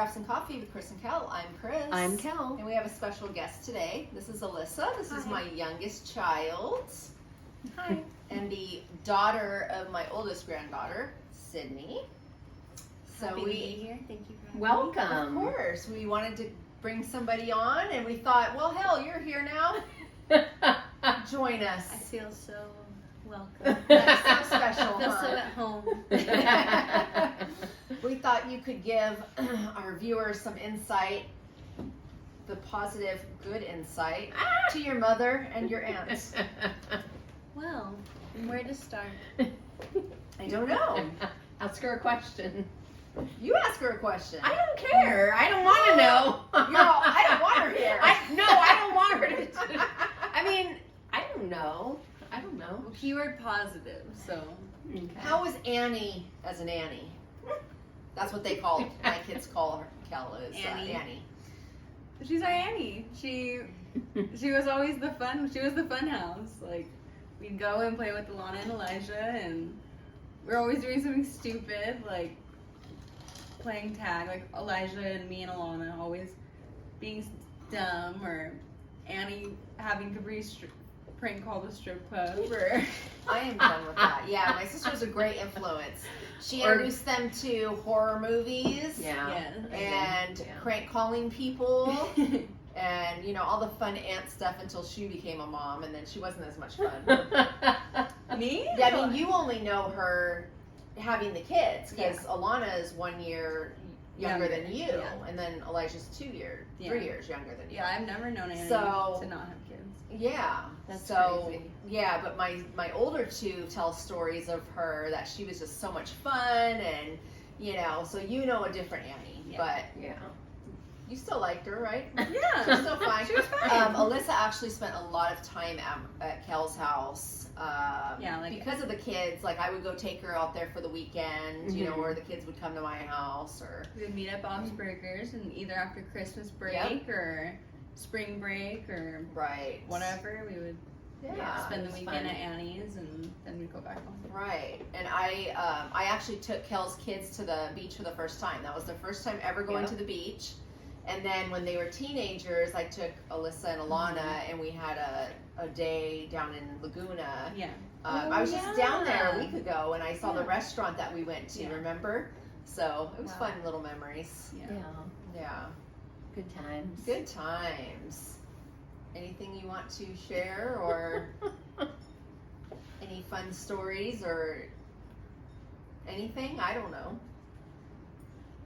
Crafts and Coffee with Kris and Kel. I'm Kris. I'm Kel. And we have a special guest today. This is Alyssa. This is my youngest child. Hi. And the daughter of my oldest granddaughter, Sydney. So Happy to be here. Thank you for having Welcome. Of course, we wanted to bring somebody on, and we thought, well, hell, you're here now. Join us. I feel so welcome. That's so special, I feel so huh? at home. We thought you could give our viewers some insight, the positive, good insight to your mother and your aunts. Well, where to start? I don't know. Ask her a question. You ask her a question. I don't care. I don't want to know. I don't want her here. I don't want her to. I mean, I don't know. Well, keyword positive, so. Okay. How was Annie as an Annie? That's what they call my kids call her. Kel is Annie. She's our Annie. She was always the fun. She was the fun house. Like, we'd go and play with Alana and Elijah, and we're always doing something stupid, like playing tag. Like Elijah and me and Alana always being dumb, or Annie having Capri prank call the strip club. Or I am done with that. Yeah, my sister was a great influence. She introduced them to horror movies. Yeah. And prank calling people. And, all the fun aunt stuff until she became a mom, and then she wasn't as much fun. Me? Yeah, I mean, you only know her having the kids, because Alana is 1 year younger than you, and then Elijah's 3 years younger than you. Yeah, I've never known Annie to not have kids. Yeah. That's crazy. crazy. Yeah, but my older two tell stories of her that she was just so much fun, and, so a different Annie. Yeah. But Yeah. you still liked her, right? Yeah. She's still fine. She was fine. Alyssa actually spent a lot of time at Kel's house. Because of the kids. Like, I would go take her out there for the weekend, or the kids would come to my house, or We would meet at Bob's Burgers, and either after Christmas break or spring break or whatever, we would spend the weekend at Annie's, and then we'd go back home. Right. And I actually took Kel's kids to the beach for the first time. That was their first time ever going to the beach. And then when they were teenagers, I took Alyssa and Alana, and we had a day down in Laguna. Yeah. I was just down there a week ago, and I saw the restaurant that we went to, remember? So it was fun little memories. Yeah. Good times. Good times. Anything you want to share, or any fun stories, or anything? I don't know.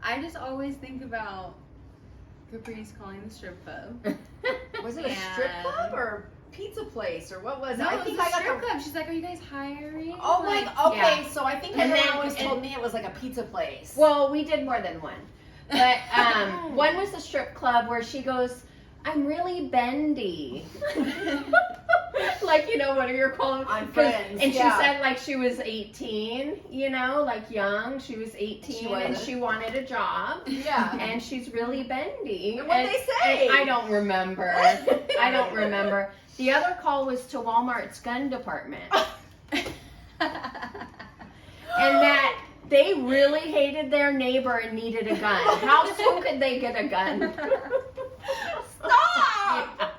I just always think about Caprice calling the strip club. Was it a strip club or pizza place, or what was it? No, I it think was a I got strip club. She's like, "Are you guys hiring?" Oh, okay. Yeah. So I think And everyone then- always told me it was like a pizza place. Well, we did more than one. But one was a strip club where she goes, "I'm really bendy." Like, what are your calling? I'm friends. And she said, like, she was 18, like young. She was 18 and she wanted a job. Yeah. And she's really bendy. And what'd they say? I don't remember. I don't remember. The other call was to Walmart's gun department. And that they really hated their neighbor and needed a gun. How soon could they get a gun? Stop!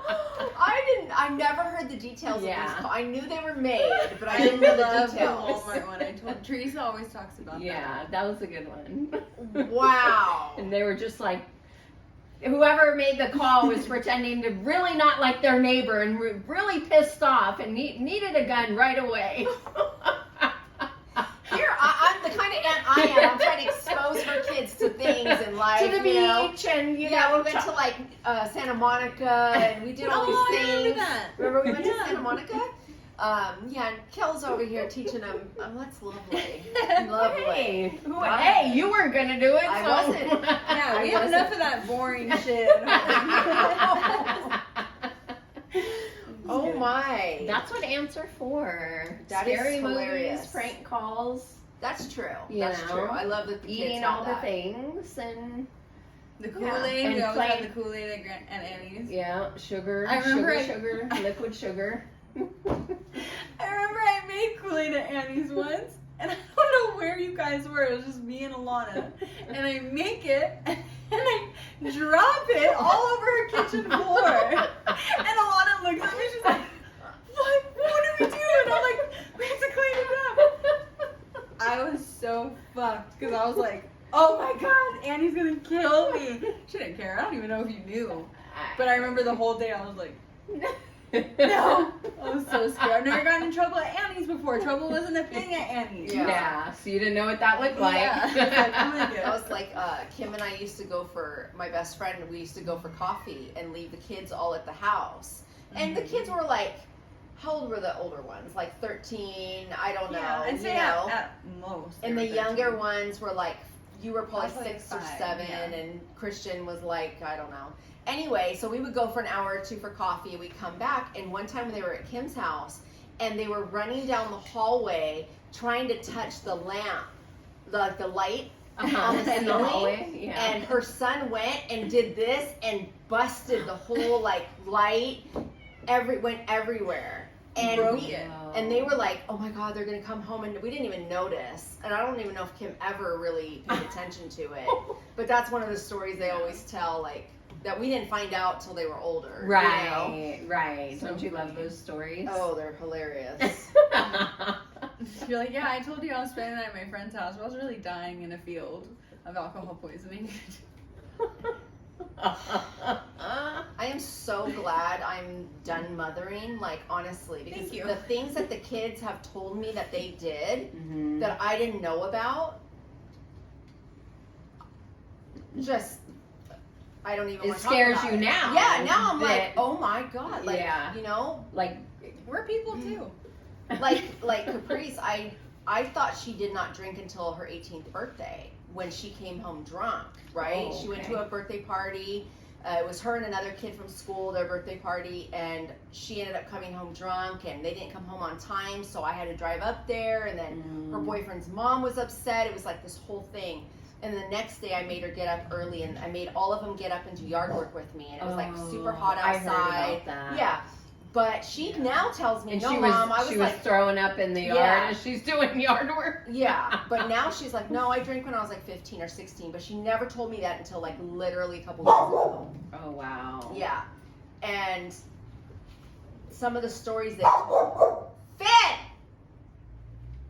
I never heard the details of this call. I knew they were made, but I didn't know the details. Walmart one. I told Teresa always talks about That was a good one. Wow. And they were just like, whoever made the call was pretending to really not like their neighbor and really pissed off and needed a gun right away. Here, I'm the kind of aunt I am. I'm trying to expose her kids to things in life. To the beach and, we went to like Santa Monica, and we did all these things. I remember that. Remember we went to Santa Monica? And Kel's over here teaching them. That's lovely. Lovely. Hey, you weren't going to do it. I so. wasn't. Yeah, we have enough of that boring shit. Oh my. That's what ants are for. That is Scary hilarious. movies, prank calls. That's true. You That's know, true. I love that the kids eating have all that. the things and The Kool-Aid, And we always playing- had the Kool-Aid at Annie's. sugar, I remember sugar, liquid sugar. I remember I made Kool-Aid at Annie's once, and I don't know where you guys were. It was just me and Alana, and I make it, and I drop it all over her kitchen floor. And Alana looks at me, she's like, what do we do? And I'm like, we have to clean it up. I was so fucked because I was like, oh my god, Annie's gonna kill me. She didn't care. I don't even know if you knew. But I remember the whole day I was like, no. I was so scared. I've never gotten in trouble at Annie's before. Trouble wasn't a thing at Annie's. Yeah, so you didn't know what that looked like. Yeah. That was like Kim and I used to go for, my best friend, we used to go for coffee and leave the kids all at the house. And the kids were like, how old were the older ones? Like 13, I don't know. Yeah, I'd say at most. And the younger ones were like, you were probably Probably 6 or five, 7, yeah. and Christian was like, I don't know. Anyway, so we would go for an hour or two for coffee, and we'd come back, and one time when they were at Kim's house, and they were running down the hallway trying to touch the lamp, like the light on the In the ceiling, hallway, yeah. and her son went and did this and busted the whole like light, went everywhere. And Broke we, it. and they were like, oh my god, they're gonna come home, and we didn't even notice. And I don't even know if Kim ever really paid attention to it. But that's one of the stories they always tell, like, that we didn't find out till they were older. Right, You know? right. So Don't you love funny. those stories? Oh, they're hilarious. You're like, yeah, I told you I was spending the night at my friend's house. I was really dying in a field of alcohol poisoning. I am so glad I'm done mothering, like, honestly, because Thank you. the things that the kids have told me that they did Mhm. that I didn't know about, just, I don't even It want to talk scares about you it. now. Yeah, now I'm That- like, oh my god, like, Yeah. you know, Like, We're people too. like Caprice, I thought she did not drink until her 18th birthday when she came home drunk, right? Oh, She went okay. to a birthday party. It was her and another kid from school, their birthday party, and she ended up coming home drunk, and they didn't come home on time, so I had to drive up there, and then her boyfriend's mom was upset. It was like this whole thing. And the next day I made her get up early, and I made all of them get up and do yard work with me, and it was like super hot I outside. heard about that. Yeah. But she now tells me, And no, she was, Mom, I was she like, was throwing up in the yard Yeah. as she's doing yard work. yeah, but now she's like, no, I drank when I was like 15 or 16, but she never told me that until like literally a couple years ago. Oh, wow. Yeah, and some of the stories that Finn!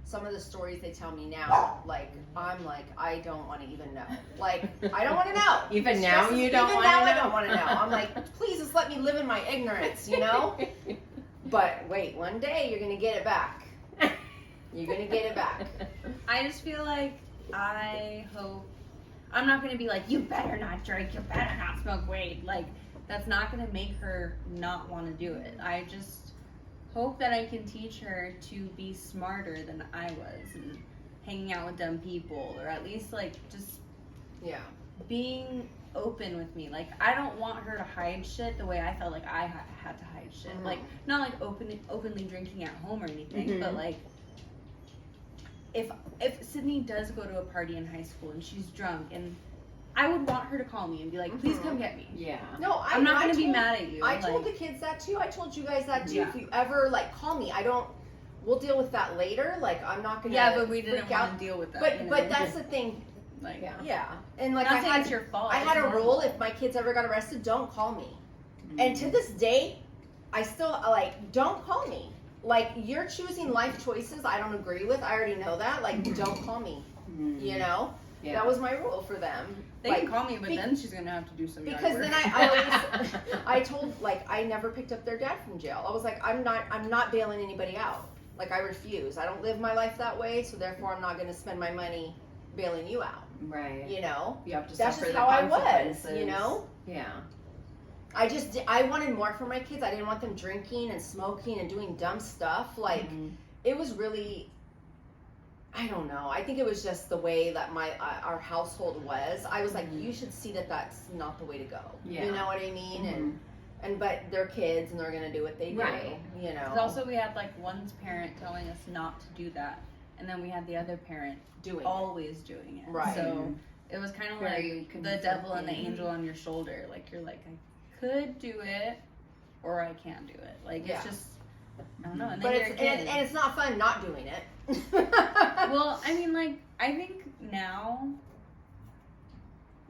Some of the stories they tell me now, like, I'm like, I don't want to even know. Like, I don't want to know. Even It now stresses- you don't even wanna now I know? don't want to know. I'm like, please just let me live in my ignorance, you know? But wait, one day you're going to get it back. You're going to get it back. I just feel like I hope I'm not gonna be like, you better not drink, you better not smoke weed. Like, that's not gonna make her not want to do it. I just hope that I can teach her to be smarter than I was and hanging out with dumb people, or at least like just Yeah. being open with me. Like, I don't want her to hide shit the way I felt like I had to hide shit. Mhm. Like, not like openly drinking at home or anything, Mhm. but like, if Sydney does go to a party in high school and she's drunk, and I would want her to call me and be like, please come get me. Yeah. No, I'm not gonna be told- mad at you. I told like, the kids that too. I told you guys that too. Yeah. If you ever like call me, we'll deal with that later. Like, I'm not gonna. yeah, but we didn't freak out. want to deal with that. But you know? but that's the thing. like, Yeah. Yeah, and like not I saying had it's your fault. I had it's a normal. rule: if my kids ever got arrested, don't call me. And to this day, I still like, don't call me. Like, you're choosing life choices I don't agree with. I already know that. Like, don't call me. Mhm. You know, Yeah. that was my rule for them. They like, can call me, but be- then she's gonna have to do some yard Because work. then I always, I told, like, I never picked up their dad from jail. I was like, I'm not bailing anybody out. Like, I refuse. I don't live my life that way, so therefore I'm not going to spend my money bailing you out. Right. You know? You have to That's suffer just the how I was, consequences. you know? Yeah. I wanted more for my kids. I didn't want them drinking and smoking and doing dumb stuff. Like, Mhm. it was really, I don't know. I think it was just the way that our household was. I was like, you should see that that's not the way to go. Yeah. You know what I mean? Mhm. But they're kids and they're gonna do what they do. Right. You know. 'Cause also we had like one parent telling us not to do that, and then we had the other parent doing always doing it. Right. So it was kind of Very like the devil and the conflicting. angel on your shoulder. Like, you're like, I could do it, or I can't do it. Like, Yeah. it's just, I don't know. And But then you're a it's kid. and it's not fun not doing it. Well, I mean, like, I think now,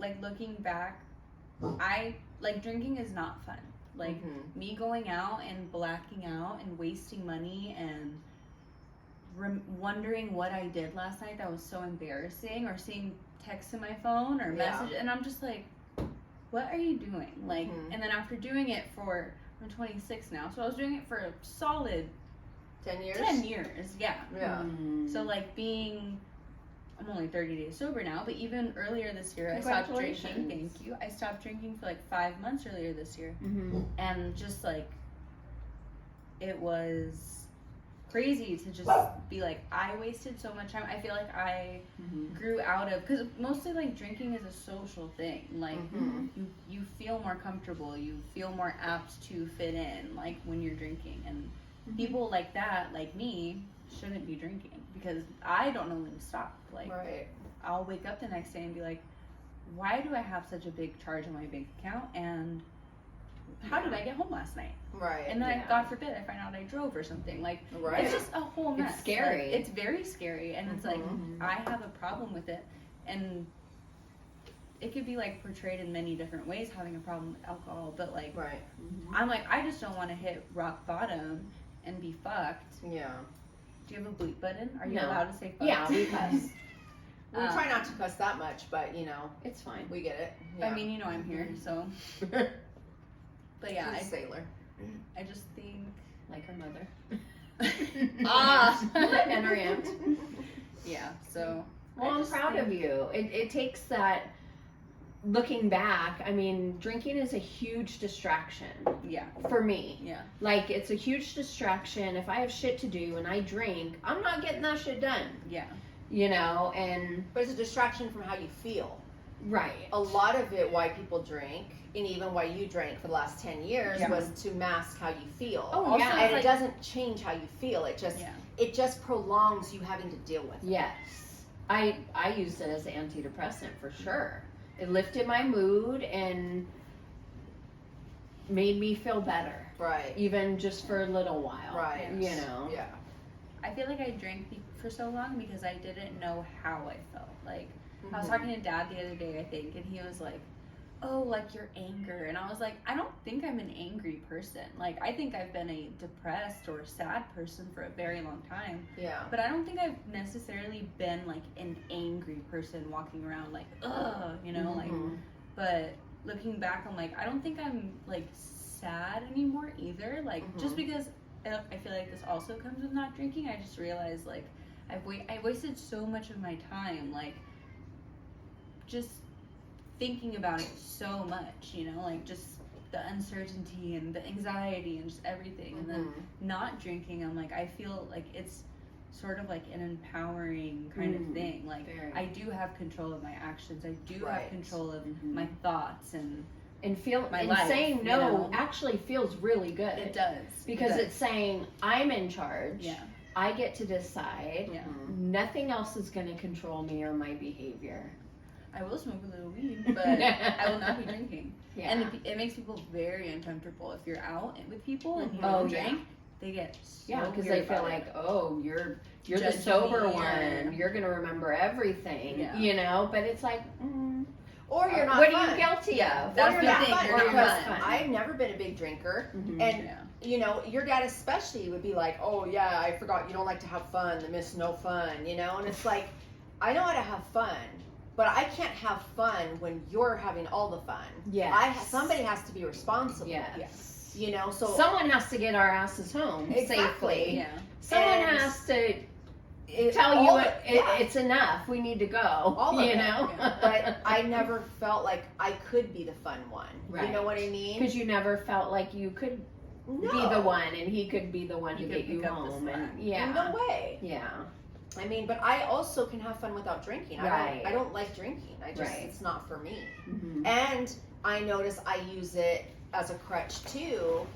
like looking back, I like drinking is not fun. Like me going out and blacking out and wasting money and wondering what I did last night that was so embarrassing, or seeing texts in my phone or message, and I'm just like, what are you doing? Like, and then after doing it for, I'm 26 now, so I was doing it for a solid 10 years. 10 years, yeah. So like I'm only 30 days sober now, but even earlier this year, I stopped drinking. Thank you. I stopped drinking for like 5 months earlier this year, and just like, it was crazy to just be like, I wasted so much time. I feel like I grew out of, because mostly like drinking is a social thing. Like you feel more comfortable, you feel more apt to fit in, like when you're drinking, and people like that, like me, shouldn't be drinking, because I don't know when to stop. Like, I'll wake up the next day and be like, why do I have such a big charge on my bank account, and how did I get home last night? And then, God forbid, I find out I drove or something. Like, it's just a whole mess. It's scary. Like, it's very scary, and it's like, I have a problem with it, and it could be like portrayed in many different ways, having a problem with alcohol, but like, I'm like, I just don't want to hit rock bottom and be fucked. Do you have a bleep button? Are you allowed to say fuck? Yeah, we cuss. We try not to cuss that much, but you know, it's fine. we get it. I mean, you know, I'm here, so. But yeah, She's a sailor. I just think, Like her mother. and her aunt. Yeah, so. Well, I'm proud of you. It takes that, looking back, I mean, drinking is a huge distraction. For me. Like, it's a huge distraction. If I have shit to do and I drink, I'm not getting that shit done. You know, and. But it's a distraction from how you feel. Right. A lot of it, why people drink, and even why you drank for the last 10 years, was to mask how you feel. And it doesn't change how you feel. It just prolongs you having to deal with it. Yes. I used it as an antidepressant for sure. It lifted my mood and made me feel better. Even just for a little while. You know. I feel like I drank for so long because I didn't know how I felt. Like, I was talking to Dad the other day, I think, and he was like, oh, like your anger. And I was like, I don't think I'm an angry person. Like, I think I've been a depressed or sad person for a very long time. But I don't think I've necessarily been like an angry person walking around like, ugh, you know, like, but looking back, I'm like, I don't think I'm like sad anymore either. Like, just because I feel like this also comes with not drinking, I just realized like, I wasted so much of my time, like, just thinking about it so much, you know, like just the uncertainty and the anxiety and just everything. And then not drinking, I'm like, I feel like it's sort of like an empowering kind of thing. Like, I do have control of my actions. I do have control of my thoughts and my life. Saying no actually feels really good. It does. Because it's saying, I'm in charge. I get to decide. Nothing else is going to control me or my behavior. I will smoke a little weed, but I will not be drinking. And it makes people very uncomfortable. If you're out with people and you don't drink, they get so because they feel like, oh, you're the sober one. You're going to remember everything, you know? But it's like, or you're not what fun. are you guilty of? That's or the you're thing. not fun. Because I've never been a big drinker, and you know, your dad especially would be like, oh yeah, I forgot you don't like to have fun, the miss no fun, you know? And it's like, I know how to have fun, but I can't have fun when you're having all the fun. Somebody has to be responsible. You know, so someone has to get our asses home safely. Someone has to tell you it's enough. We need to go. You know, but I never felt like I could be the fun one. You know what I mean? Because you never felt like you could be the one, and he could be the one to get you home. And no way. I mean, but I also can have fun without drinking. I don't like drinking. It's not for me. And I notice I use it as a crutch too,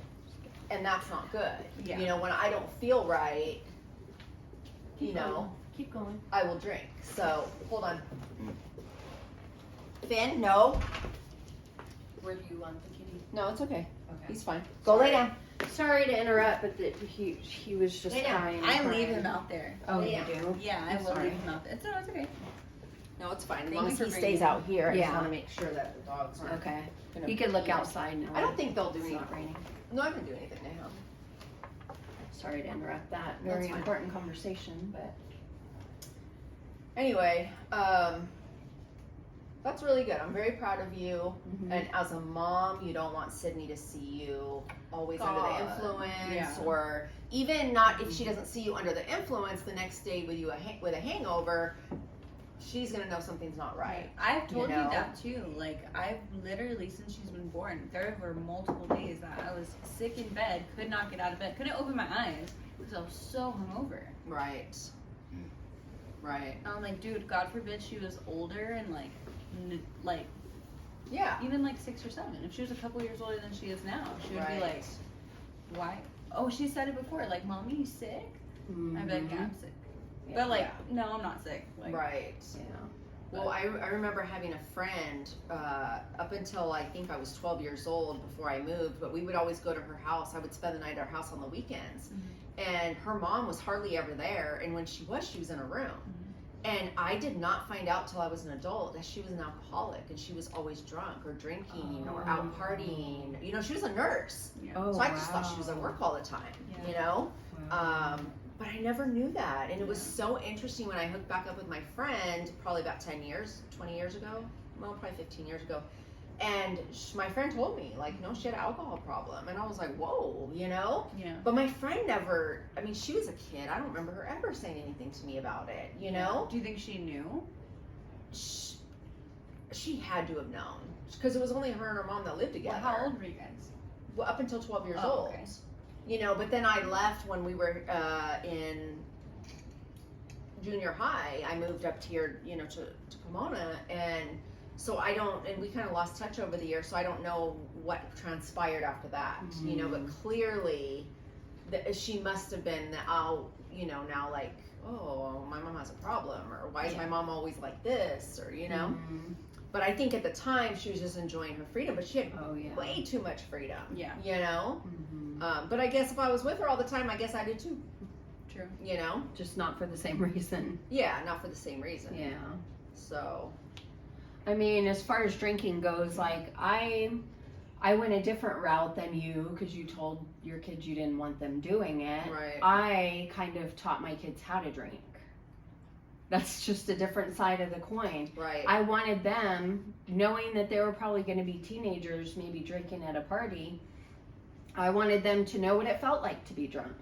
and that's not good. You know, when I don't feel right, keep going. I will drink. So, hold on. Finn, no. Where do you want the kitty? No, it's okay. Okay. He's fine. Go lay down. Sorry to interrupt, but he was just crying. I leave him out there. Oh, you do? Yeah, I will leave him out there. It's okay. No, it's fine. As Thank long you as for he bringing stays it. out here, I just Yeah. want to make sure that the dogs aren't. Okay. gonna You could look be- outside now. I don't think they'll do It's anything. not raining. No, I didn't do anything to him. Sorry to interrupt that That's very fine. important conversation, but Anyway, that's really good. I'm very proud of you. Mhm. And as a mom, you don't want Sydney to see you always under the God. influence, Yeah. or even not if she doesn't see you under the influence the next day with you with a hangover. She's gonna know something's not right. I've told you, know? that too. Like, I've literally, since she's been born, there were multiple days that I was sick in bed, could not get out of bed, couldn't open my eyes because I was so hungover. Right. Right. I'm like, dude, God forbid she was older and like Yeah. even like 6 or 7. If she was a couple years older than she is now, she would Right. be like, why? Oh, she said it before, like, Mommy, you sick? I'd be like, yeah, I'm sick. Yeah. But like, no, I'm not sick. Like, Right. yeah. Well, I remember having a friend up until I think I was 12 years old before I moved, but we would always go to her house. I would spend the night at her house on the weekends. And her mom was hardly ever there. And when she was in a room. And I did not find out till I was an adult that she was an alcoholic and she was always drunk or drinking or out partying. You know, she was a nurse. Yeah. Oh, So I just thought she was at work all the time, Yeah. you know? Wow. But I never knew that. And it was so interesting when I hooked back up with my friend, probably about 10 years, 20 years ago. Well, probably 15 years ago. And my friend told me, like, no, she had an alcohol problem. And I was like, whoa, you know? Yeah. But my friend never, I mean, she was a kid. I don't remember her ever saying anything to me about it, you know? Do you think she knew? She had to have known. Because it was only her and her mom that lived together. Well, how old were you guys? Well, up until 12 years Oh, old. okay. You know, but then I left when we were in junior high. I moved up here, you know, to Pomona, and so I don't, and we kind of lost touch over the years, so I don't know what transpired after that, you know, but clearly she must have been out, you know, now like, oh, my mom has a problem, or why is my mom always like this, or, you know. But I think at the time she was just enjoying her freedom, but she had Oh, yeah. way too much freedom. Yeah. You know? Mhm. But I guess if I was with her all the time, I guess I did too. True. You know? Just not for the same reason. Yeah, not for the same reason. Yeah. So. I mean, as far as drinking goes, like I went a different route than you because you told your kids you didn't want them doing it. Right. I kind of taught my kids how to drink. That's just a different side of the coin. Right. I wanted them, knowing that they were probably going to be teenagers, maybe drinking at a party, I wanted them to know what it felt like to be drunk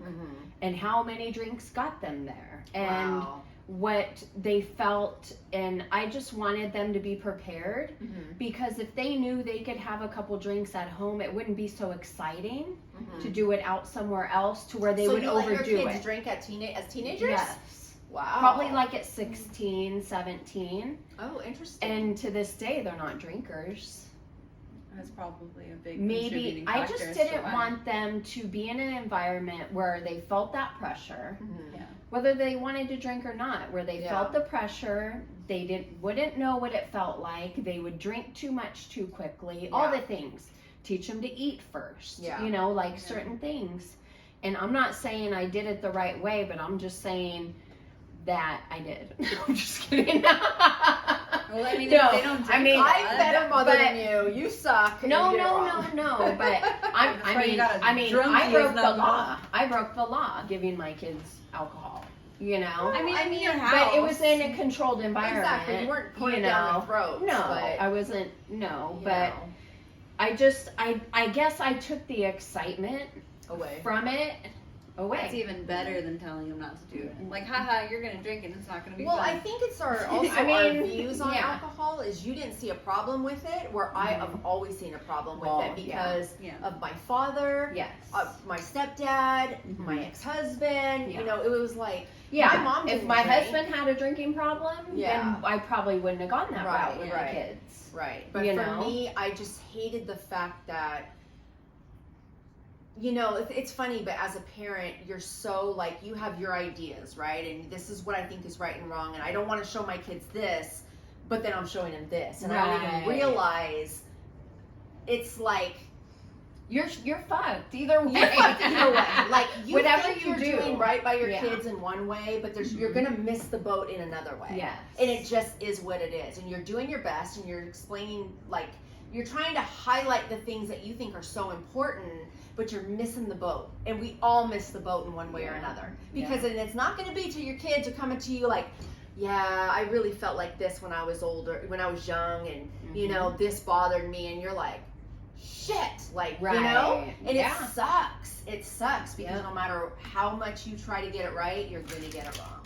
and how many drinks got them there and Wow. what they felt. And I just wanted them to be prepared because if they knew they could have a couple drinks at home, it wouldn't be so exciting to do it out somewhere else to where they so would you overdo let your kids it. drink as teenagers? Yes. Wow. Probably like at 16, 17. Oh, interesting. And to this day, they're not drinkers. That's probably a big Maybe contributing I factor just as to didn't why. want them to be in an environment where they felt that pressure, Mhm. Yeah. whether they wanted to drink or not, where they Yeah. felt the pressure, they wouldn't know what it felt like, they would drink too much too quickly, all Yeah. the things. Teach them to eat first, Yeah. you know, like Yeah. certain things. And I'm not saying I did it the right way, but I'm just saying that I did. I'm just kidding. Well, I mean, No, if they don't drink I mean, I'm better mother but- than you. You suck. and No, you did it no, wrong. no. But I why you got a I drunkie broke as the number law. I broke the law giving my kids alcohol. You know. I mean, I in mean, your house. But it was in a controlled environment. Exactly. You weren't pouring you it down know. their throats. No, but, I wasn't. No, you but know, I just, I guess I took the excitement away. from it away. That's even better than telling them not to do it. Like, haha, you're gonna drink and it's not gonna be Well, fun. I think it's also I mean, our views on yeah. alcohol is you didn't see a problem with it, where I have always seen a problem with Well, it because yeah. of my father, Yes. my stepdad, Mhm. my ex-husband. Yeah. You know, it was like Yeah, my mom if didn't my drink. husband had a drinking problem, Yeah. then I probably wouldn't have gone that Right, route with right. my kids. Right. But You for know? me, I just hated the fact that, you know, it's funny, but as a parent, you're so like, you have your ideas, right? And this is what I think is right and wrong. And I don't want to show my kids this, but then I'm showing them this. And I don't even Right. realize it's like, you're fucked either way. You're fucked either way. Like, you Whatever think you you're do. doing right by your Yeah. kids in one way, but you're gonna miss the boat in another way. Yes. And it just is what it is. And you're doing your best, and you're explaining, like, you're trying to highlight the things that you think are so important, but you're missing the boat. And we all miss the boat in one way or another. Because and it's not gonna be till your kids are coming to you like, yeah, I really felt like this when I was older, when I was young, and you know, this bothered me, and you're like, shit, like, you know, and it sucks. It sucks because no matter how much you try to get it right, you're gonna get it wrong.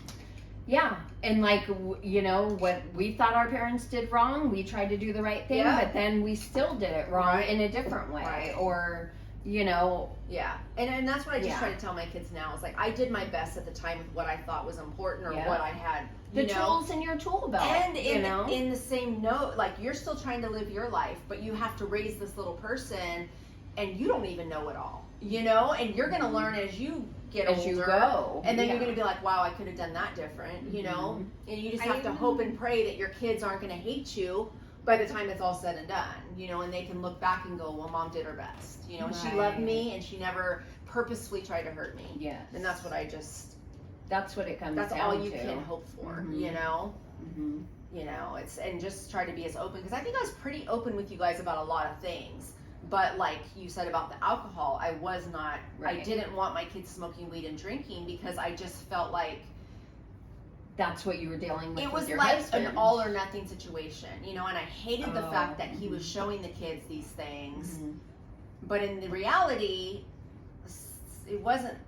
Yeah, and like, you know, what we thought our parents did wrong, we tried to do the right thing, but then we still did it wrong in a different way, or, you know. Yeah, and that's what I just try to tell my kids now, is like, I did my best at the time with what I thought was important, or what I had, the tools in your tool belt. And in in the same note, like, you're still trying to live your life, but you have to raise this little person, and you don't even know it all, you know, and you're gonna learn as you get older, you go, and then you're gonna be like, wow, I could have done that different, you know, and you just have to hope and pray that your kids aren't gonna hate you by the time it's all said and done, you know, and they can look back and go, well, mom did her best, you know, and she loved me, and she never purposefully tried to hurt me. Yes. And that's what that's what it comes down to. that's all you can hope for, you know. You know, it's, and just try to be as open, because I think I was pretty open with you guys about a lot of things, but like you said about the alcohol, I was not, I didn't want my kids smoking weed and drinking, because I just felt like that's what you were dealing with. It was your like husband. an all or nothing situation, you know, and I hated the fact that he was showing the kids these things, but in the reality, it wasn't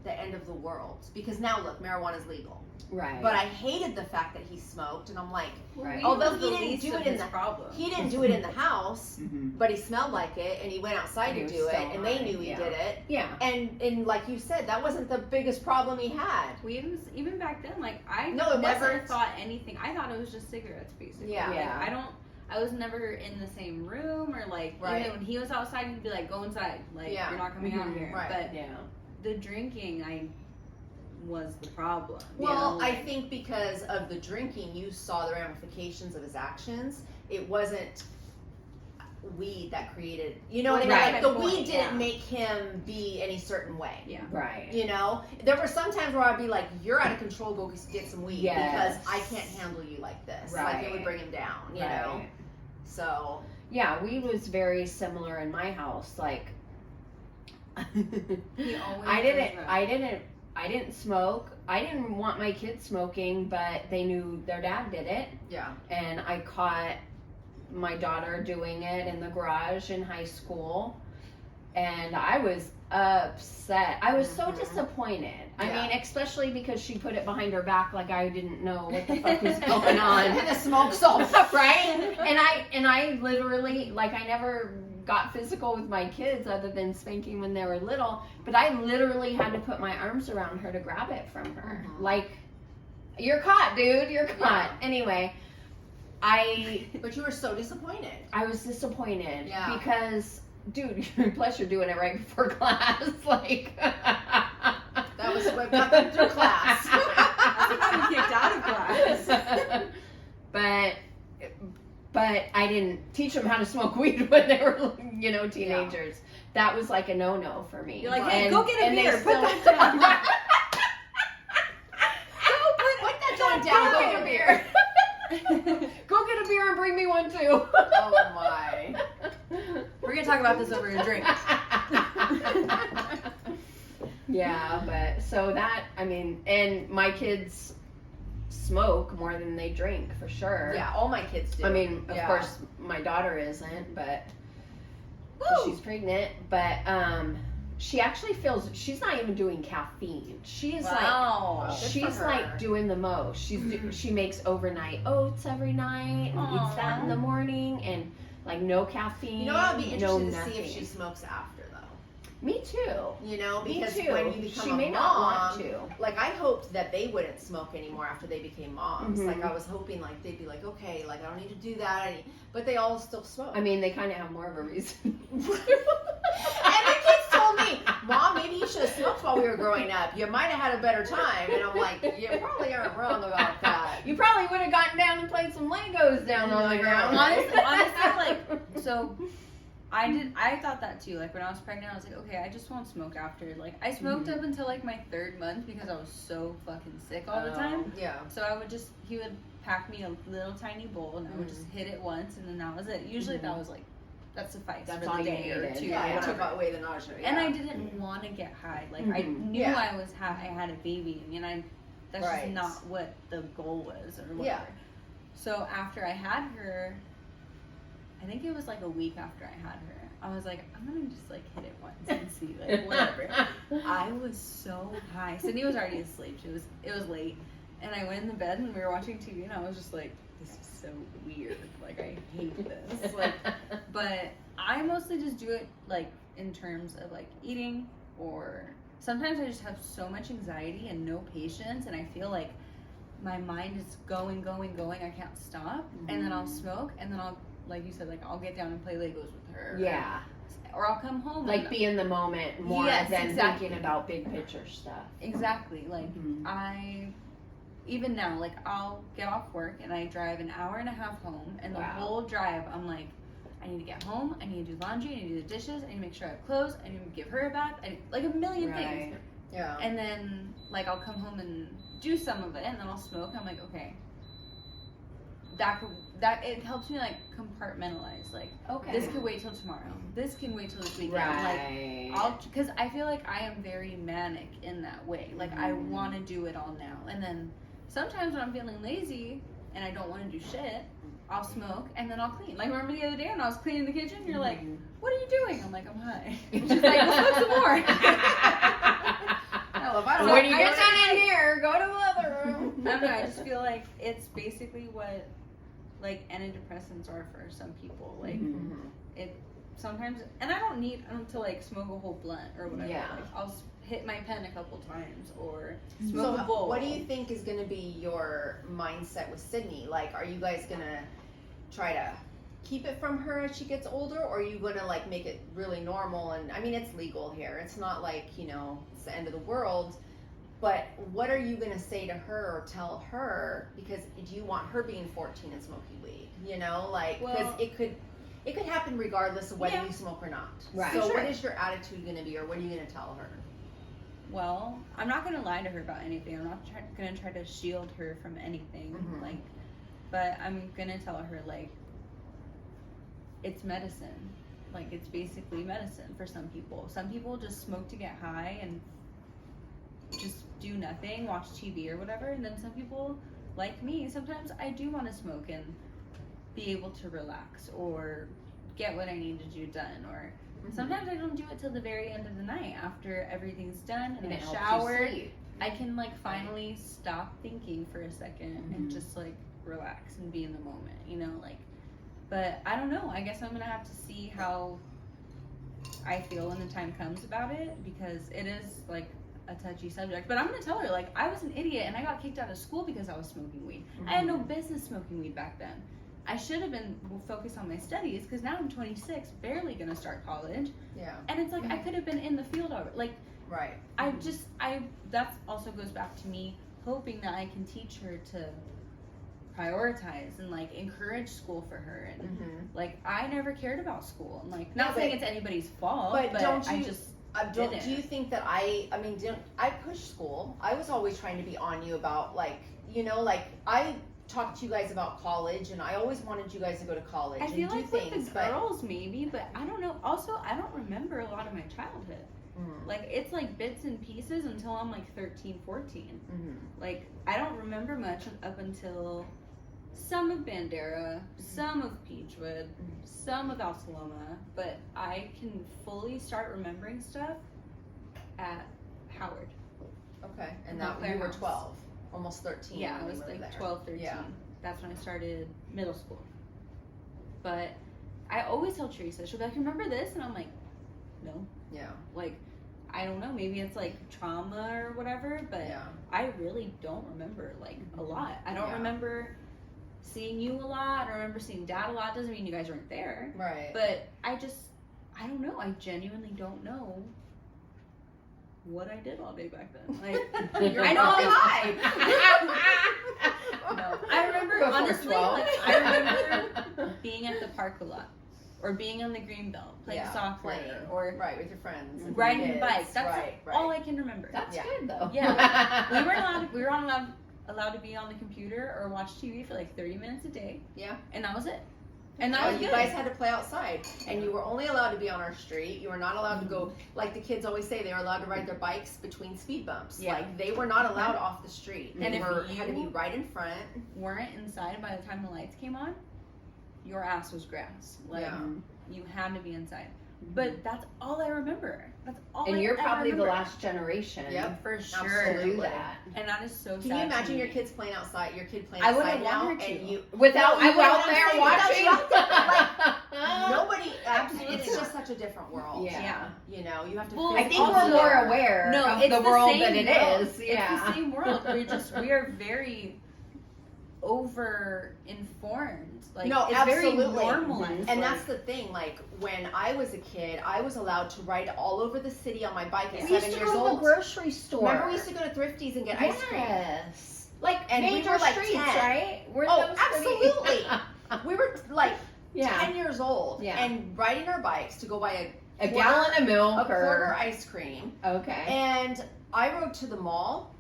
the end of the world, because now look, marijuana's legal. Right. But I hated the fact that he smoked, and I'm like, Right. although he didn't do it in the problem. he didn't do it in the house, but he smelled like it, and he went outside to do it, and they knew he did it. Yeah. And like you said, that wasn't the biggest problem he had. We even back then, like, I No, it never wasn't. thought anything. I thought it was just cigarettes, basically. Yeah. Like, I was never in the same room, or like, even when he was outside, he'd be like, go inside, like, you're not coming out here. Right. But the drinking, was the problem. Well, I think because of the drinking, you saw the ramifications of his actions. It wasn't weed that created, you know what I mean? Right. Like, the weed didn't make him be any certain way. Yeah. Right. You know, there were some times where I'd be like, you're out of control, go get some weed, because I can't handle you like this. Like, it would bring him down, you know? So. Yeah, weed was very similar in my house. Like, He always I didn't smoke. I didn't want my kids smoking, but they knew their dad did it. Yeah. And I caught my daughter doing it in the garage in high school. And I was upset. I was so disappointed. I mean, especially because she put it behind her back like I didn't know what the fuck was going on. And the smoke's all right? And I literally, like, I never got physical with my kids other than spanking when they were little, but I literally had to put my arms around her to grab it from her. Like, you're caught, dude, you're caught. Anyway, But you were so disappointed. I was disappointed because, dude, plus you're doing it right before class, like. That was what got them through class. I got kicked out of class. But I didn't teach them how to smoke weed when they were, you know, teenagers. That was like a no-no for me. You're like, hey, go get a beer. Put that down. Put that joint down. Go get a beer. Go get a beer and bring me one too. Oh my. We're gonna talk about this over a drink. Yeah, but so that, I mean, and my kids smoke more than they drink for sure. Yeah, all my kids do. I mean, of course, my daughter isn't, but she's pregnant. But she actually feels she's not even doing caffeine. She's like doing the most. She makes overnight oats every night and eats that in the morning, and like no caffeine. You know, I'd be interested to nothing. see if she smokes after though. Me too. You know, because Me too. when you become She a may mom, not want to. like I hoped that they wouldn't smoke anymore after they became moms. Mhm. Like I was hoping like they'd be like, okay, like I don't need to do that, but they all still smoke. I mean, they kind of have more of a reason. And my kids told me, Mom, maybe you should have smoked while we were growing up. You might have had a better time. And I'm like, you probably aren't wrong about that. You probably would have gotten down and played some Legos down on the ground. Honestly, like, so I thought that too. Like when I was pregnant, I was like, okay, I just won't smoke after. Like I smoked up until like my 3rd month because I was so fucking sick all the time. Yeah. So he would pack me a little tiny bowl and I would just hit it once and then that was it. Usually that was like, that sufficed That's for all the you day or needed. 2 Yeah, or it took whatever. away the nausea. Yeah. And I didn't want to get high. Like I knew Yeah. I had a baby and that's Right. just not what the goal was or whatever. Yeah. So after I had her, I think it was like a week after I had her, I was like, I'm gonna just like hit it once and see, like whatever. I was so high. Sydney was already asleep. It was late, and I went in the bed and we were watching TV, and I was just like, this is so weird. Like I hate this. Like, but I mostly just do it like in terms of like eating, or sometimes I just have so much anxiety and no patience, and I feel like my mind is going. I can't stop, and then I'll smoke, and then I'll, like you said, like I'll get down and play Legos with her. Yeah. Or I'll come home. Like be in the moment more Yes, than exactly. thinking about big picture stuff. Exactly. Like even now, like I'll get off work and I drive an hour and a half home, and the whole drive I'm like, I need to get home, I need to do laundry, I need to do the dishes, I need to make sure I have clothes, I need to give her a bath, like a million things. Yeah. And then like I'll come home and do some of it, and then I'll smoke. I'm like, okay, that it helps me like compartmentalize. Like, this can wait till tomorrow. This can wait till this weekend. Right. Like, because I feel like I am very manic in that way. Like, I want to do it all now. And then sometimes when I'm feeling lazy and I don't want to do shit, I'll smoke and then I'll clean. Like, remember the other day when I was cleaning the kitchen? You're like, what are you doing? I'm like, I'm high. She's like, let's smoke some more. So when you get down in here, go to the other room. I don't know, I just feel like it's basically what like antidepressants are for some people. Like it sometimes, and I don't need to like smoke a whole blunt or whatever. Yeah. Like, I'll hit my pen a couple times or smoke a bowl. What do you think is going to be your mindset with Sydney? Like, are you guys going to try to keep it from her as she gets older, or are you going to like make it really normal? And I mean, it's legal here. It's not like, you know, it's the end of the world. But what are you going to say to her or tell her? Because do you want her being 14 and smoking weed? You know, like, because it could happen regardless of whether you smoke or not. Right. So what is your attitude going to be, or what are you going to tell her? Well, I'm not going to lie to her about anything. I'm not going to try to shield her from anything. Like, but I'm going to tell her, like, it's medicine. Like, it's basically medicine for some people. Some people just smoke to get high and just do nothing, watch TV or whatever. And then some people, like me, sometimes I do want to smoke and be able to relax or get what I need to do done. Or sometimes I don't do it till the very end of the night after everything's done and I showered. I can like finally stop thinking for a second and just like relax and be in the moment, you know, like. But I don't know. I guess I'm gonna have to see how I feel when the time comes about it, because it is like a touchy subject. But I'm gonna tell her, like, I was an idiot and I got kicked out of school because I was smoking weed. I had no business smoking weed back then. I should have been focused on my studies, because now I'm 26, barely gonna start college. Yeah. And it's like I could have been in the field already. Like, Right. that also goes back to me hoping that I can teach her to prioritize and like encourage school for her. And like, I never cared about school. And like, not saying it's anybody's fault, but don't you, I just do you think that I pushed school. I was always trying to be on you about, like, you know, like, I talked to you guys about college, and I always wanted you guys to go to college I and feel do like things. with the girls maybe, but I don't know. Also, I don't remember a lot of my childhood. Like, it's like bits and pieces until I'm like 13, 14. Like, I don't remember much up until some of Bandera, some of Peachwood, some of Alsaloma, but I can fully start remembering stuff at Howard. Okay, and that you were 12, almost 13. Yeah, I when was we were like there. 12, 13. Yeah. That's when I started middle school. But I always tell Teresa, she'll be like, remember this? And I'm like, no. Yeah. Like, I don't know, maybe it's like trauma or whatever, but I really don't remember like a lot. I don't remember seeing you a lot. I remember seeing Dad a lot. Doesn't mean you guys weren't there. Right. But I don't know. I genuinely don't know what I did all day back then. Like, I know I'm high. No. I remember, honestly, like, I remember being at the park a lot. or being on the green belt, playing Yeah, soccer, playing. or Right, with your friends. and riding your a kids. bike. That's right, all I can remember. That's Yeah. good though. Yeah. we weren't allowed to be on the computer or watch TV for like 30 minutes a day. Yeah. And that was it. And that Oh, was you good. guys had to play outside, and you were only allowed to be on our street. You were not allowed to go, like the kids always say, they were allowed to ride their bikes between speed bumps. Yeah. Like they were not allowed off the street. And They if had to be you- right in front. Weren't inside by the time the lights came on, your ass was grass. Like Yeah. you had to be inside. But that's all I remember. That's all And I you're ever probably the remember. last generation Yep, for sure absolutely. do that. And that is so sad. Can you to imagine me. your kids playing outside? Your kid playing I outside wouldn't now, want her and to. you Without No, you you out wouldn't there without you watching. out there, nobody. Absolutely It's not. just such a different world. Yeah. You know, you have to. Well, I think Also- we're more aware No, of it's the the world same that it world. is. It's the Yeah. same world. We are very over informed. Like No, it's absolutely. very normalized. And like, that's the thing. Like when I was a kid, I was allowed to ride all over the city on my bike at We used 7 to years go to the old. grocery store. Remember, we used to go to Thrifties and get ice cream. Yes. Like And we major were, like, streets, 10. right? Weren't Oh, those pretty- absolutely. We were like yeah. 10 years old Yeah. and riding our bikes to go buy A gallon of a milk quarter or ice cream. okay. And I rode to the mall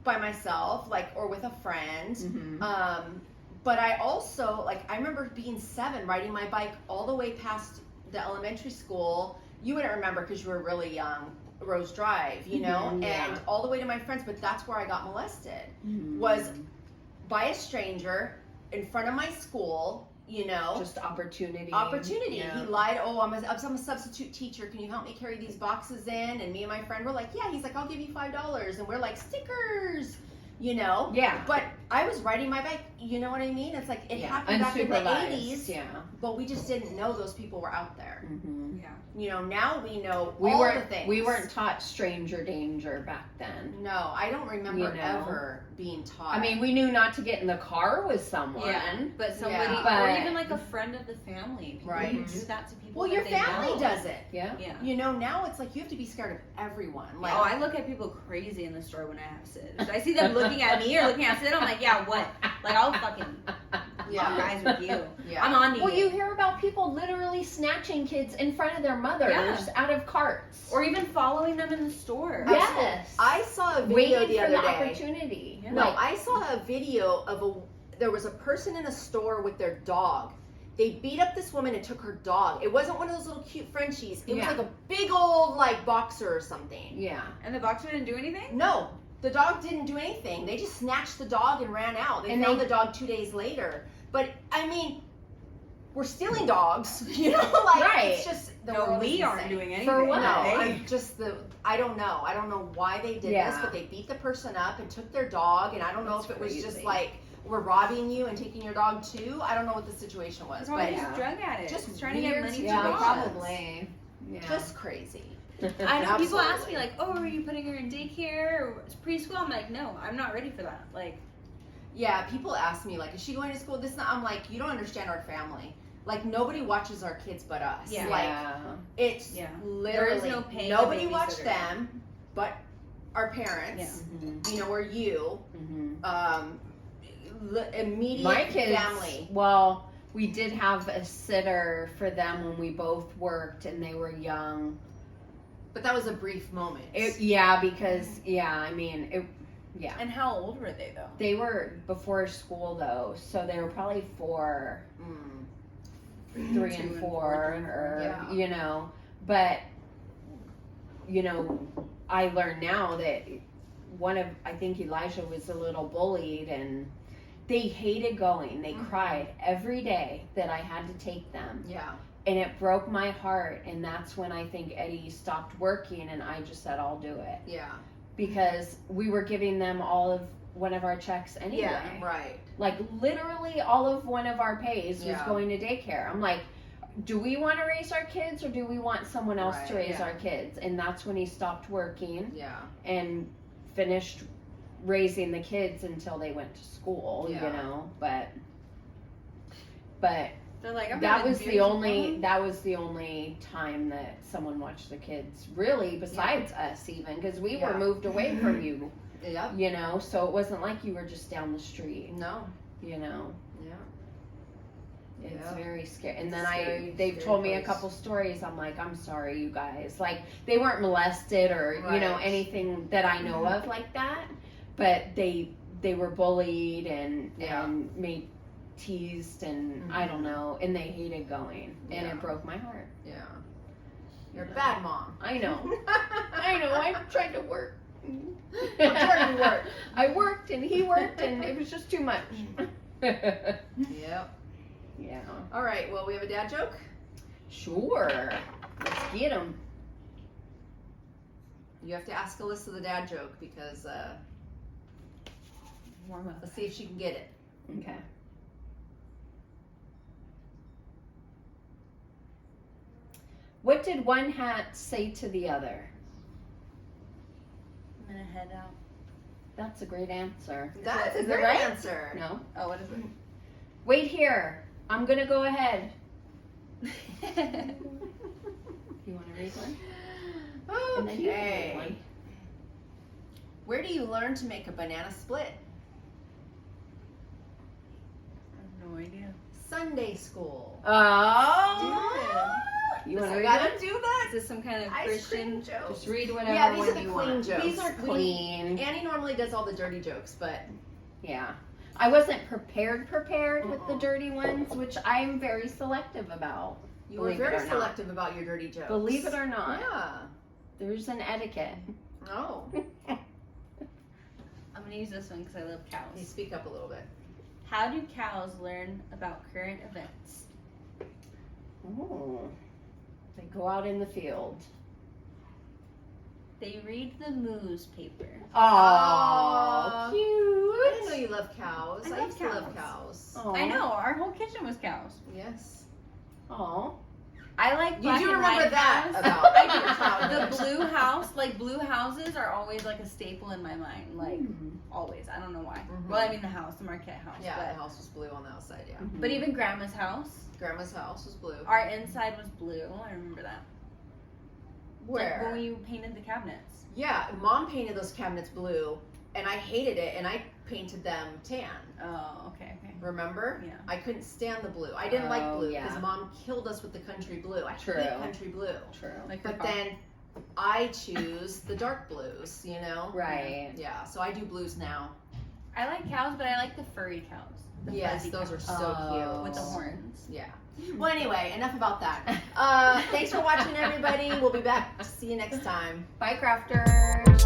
by myself, like, or with a friend. Mhm. But I also, like, I remember being 7, riding my bike all the way past the elementary school. You wouldn't remember because you were really young, Rose Drive, you know, Mhm, yeah. and all the way to my friends. But that's where I got molested, Mhm. was by a stranger in front of my school, you know. just opportunity. Opportunity. Yeah. He lied. Oh, I'm a substitute teacher. Can you help me carry these boxes in? And me and my friend were like, yeah. He's like, I'll give you $5. And we're like, stickers, you know. Yeah. But I was riding my bike. You know what I mean? It's like it Yeah. happened back in the Unsupervised, 80s, Yeah. but we just didn't know those people were out there. Mhm. yeah. You know, now we know We all weren't. the things. We weren't taught stranger danger back then. No, I don't remember You know. ever being taught. I mean, we knew not to get in the car with someone. Yeah, but somebody, Yeah. or But- even like a friend of the family, people Right. who do that to people. well, that your they family know. does it. Yeah. Yeah. You know, now it's like you have to be scared of everyone. Like, Oh, I look at people crazy in the store when I have Sid. If I see them looking at me or looking at Sid, I'm like, yeah, what? Like, I'll fucking yeah, guys with you. yeah. I'm on to Well, you. you hear about people literally snatching kids in front of their mothers Yeah. out of carts. Or even following them in the store. Yes. I saw a video waiting the for other the day. opportunity. Yeah. No, Like, I saw a video of there was a person in a store with their dog. They beat up this woman and took her dog. It wasn't one of those little cute Frenchies. It Yeah. was like a big old like boxer or something. yeah. And the boxer didn't do anything? No, the dog didn't do anything. They just snatched the dog and ran out. They And found they- the dog 2 days later. But I mean, we're stealing dogs, you know? Like Right. it's just the No, world is we aren't insane. doing anything. For what? No, They- I'm just I don't know. I don't know why they did this, Yeah. but they beat the person up and took their dog, and I don't know That's if it was just crazy. like we're robbing you and taking your dog too. I don't know what the situation was, It's probably but just yeah. drug addicts. Just trying to get weird money situations. to Yeah, rob. probably. Yeah. just crazy. I know people ask Absolutely. me like, "Oh, are you putting her in daycare or preschool?" I'm like, "No, I'm not ready for that." Like, Yeah, people ask me like, is she going to school? This, I'm like, you don't understand our family. Like nobody watches our kids but us. Yeah. Like Yeah. it's Yeah. literally There is no paying a nobody watched babysitter. them but our parents. Mhm. You know, or you. Mhm. Immediate My kids, family. well, we did have a sitter for them when we both worked and they were young. But that was a brief moment. Yeah, because, I mean, yeah. and how old were they though? They were before school though, so they were probably 4, Mm. 3 2 and and 4, 4, or, yeah. you know, but, you know, I learned now that I think Elijah was a little bullied and they hated going. They Mhm. cried every day that I had to take them. Yeah. And it broke my heart. And that's when I think Eddie stopped working and I just said, I'll do it. Yeah. Because we were giving them all of one of our checks anyway. Yeah. Right. Like literally all of one of our pays was Yeah. going to daycare. I'm like, do we want to raise our kids or do we want someone else to Right, raise yeah. our kids? And that's when he stopped working Yeah. and finished raising the kids until they went to school, Yeah. you know. But They're like, I'm that having was the beers with only mom. that was the only time that someone watched the kids, really, besides us even, because we Yeah. were moved away from you, Yep. you know, so it wasn't like you were just down the street, No. you know. Yeah. It's Yeah. very scary. And then Scary, they've scary told me a place. couple stories. I'm like, I'm sorry, you guys. Like, they weren't molested or, you know, Right. anything that I know of like that. But they were bullied and made teased and I don't know. And they hated going. And Yeah. it broke my heart. Yeah. You're a bad mom. I know. I know. I tried to work. I'm trying to work. I worked and he worked and it was just too much. Yep. Yeah. All right. Well, we have a dad joke. Sure. Let's get them. You have to ask Alyssa the dad joke because Warm up. let's see if she can get it. Okay. What did one hat say to the other? I'm gonna head out. That's a great answer. That's a is it great right? answer. No? Oh, what is Wait here. I'm gonna go ahead. it? You want to read one? And then you can read Okay. one. Where do you learn to make a banana split? I have no idea. Sunday school. Oh. You want to I read gotta one? do that. Is this some kind of Ice Christian? cream jokes. Just read whatever Yeah, these one are the you clean want. jokes. These are clean. Annie normally does all the dirty jokes, but Yeah. I wasn't prepared with the Uh-uh. dirty ones, which I'm very selective about. you were Believe it very or not. selective about your dirty jokes. Believe it or not. Yeah. There's an etiquette. No. I'm gonna use this one because I love You cows. speak up a little bit. How do cows learn about current events? Oh. They go out in the field. They read the newspaper. Aw. Oh, cute. I didn't know you love cows. I I love used to love cows. cows. Aw. I know, our whole kitchen was cows. Yes. Aw. I like You black do and remember white that house. about I your do. childhood. The blue house, like blue houses are always like a staple in my mind. Like Mm. always. I don't know why. Mhm. Well, I mean the house, the Marquette house. Yeah, but, the house was blue on the outside, yeah. but even grandma's house, Grandma's house was blue. our inside was blue. I remember that. Like Where? when you painted the cabinets. Yeah, Mom painted those cabinets blue, and I hated it, and I painted them tan. Oh, okay. Remember? Yeah. I couldn't stand the blue. I didn't like Oh, blue yeah. because Mom killed us with the country blue. I True. hate country blue. True. Like her But car. then I choose the dark blues, you know? Right. Yeah, so I do blues now. I like cows, but I like the furry cows. The Yes, fuzzy those are cows so Oh. with the cute. horns. Yeah. Well, anyway, enough about that. Thanks for watching, everybody. We'll be back to see you next time. Bye, crafters.